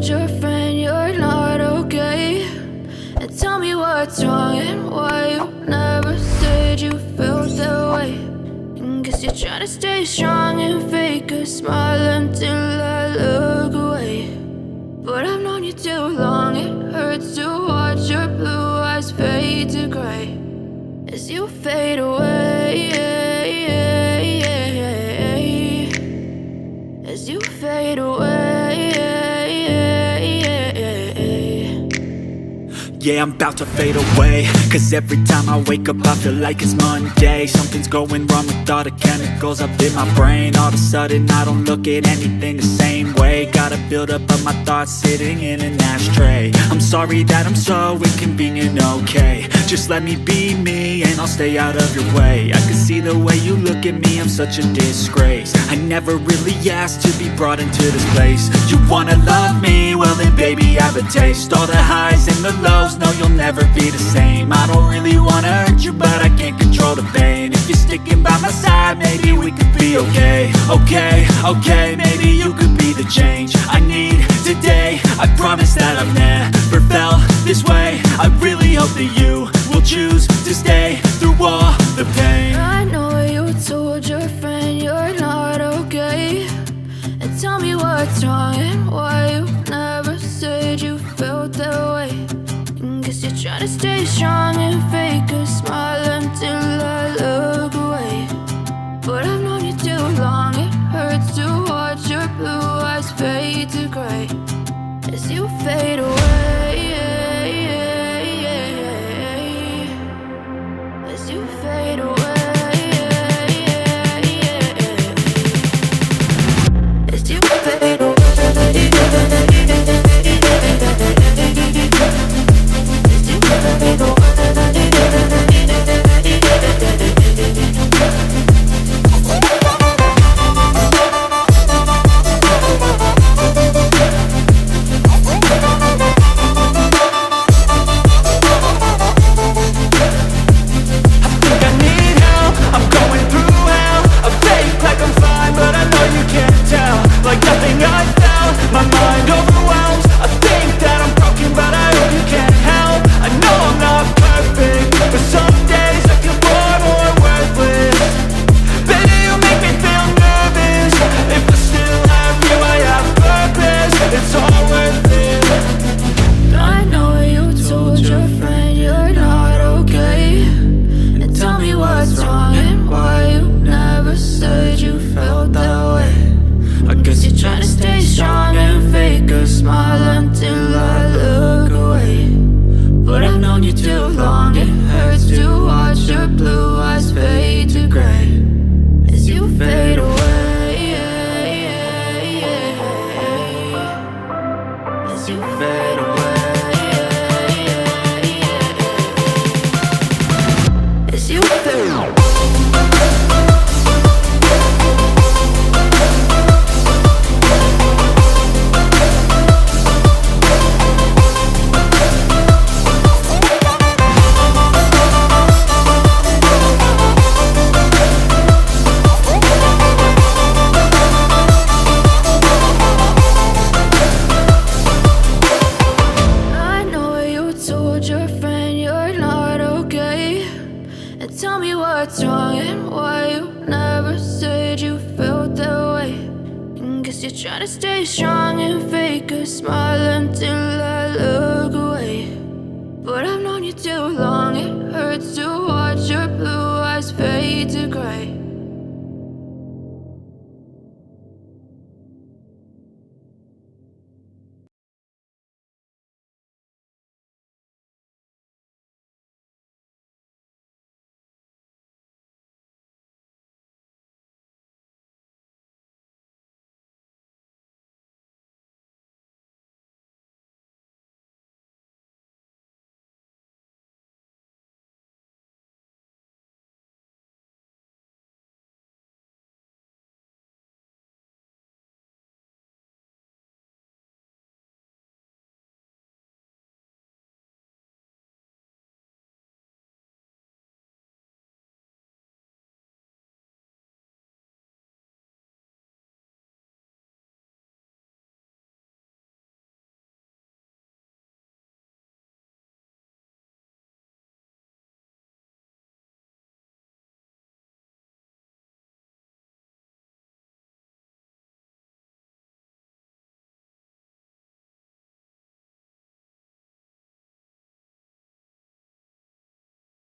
told your friend you're not okay? And tell me what's wrong and why you never said you felt that way. And guess you're trying to stay strong and fake a smile until I look away. But I've known you too long, it hurts to watch your blue eyes fade to gray as you fade away, as you fade away. Yeah, I'm about to fade away, cause every time I wake up I feel like it's Monday. Something's going wrong with all the chemicals up in my brain. All of a sudden I don't look at anything the same way. Got a buildup of my thoughts sitting in an ashtray. I'm sorry that I'm so inconvenient, okay? Just let me be me and I'll stay out of your way. I can see the way you look at me, I'm such a disgrace. I never really asked to be brought into this place. You wanna love me? Well then baby I have a taste. All the highs and the lows, no you'll never be the same. I don't really wanna hurt you but I can't control the pain. If you're sticking by my side maybe we could be okay. Okay, maybe you could be the change I need today. I promise that I've never felt this way. I really hope that you will choose to stay through all the pain. I know you told your friend you're not okay. And tell me what's wrong and why you never said you felt that way. And guess you're trying to stay strong and fake a smile until I look away. But I've known you too long, it hurts to watch your blue eyes fade to gray as you fade away, as you fade away, as you fade away. You're trying to stay strong and fake a smile until I look away. But I've known you too long, it hurts to watch your blue eyes fade to gray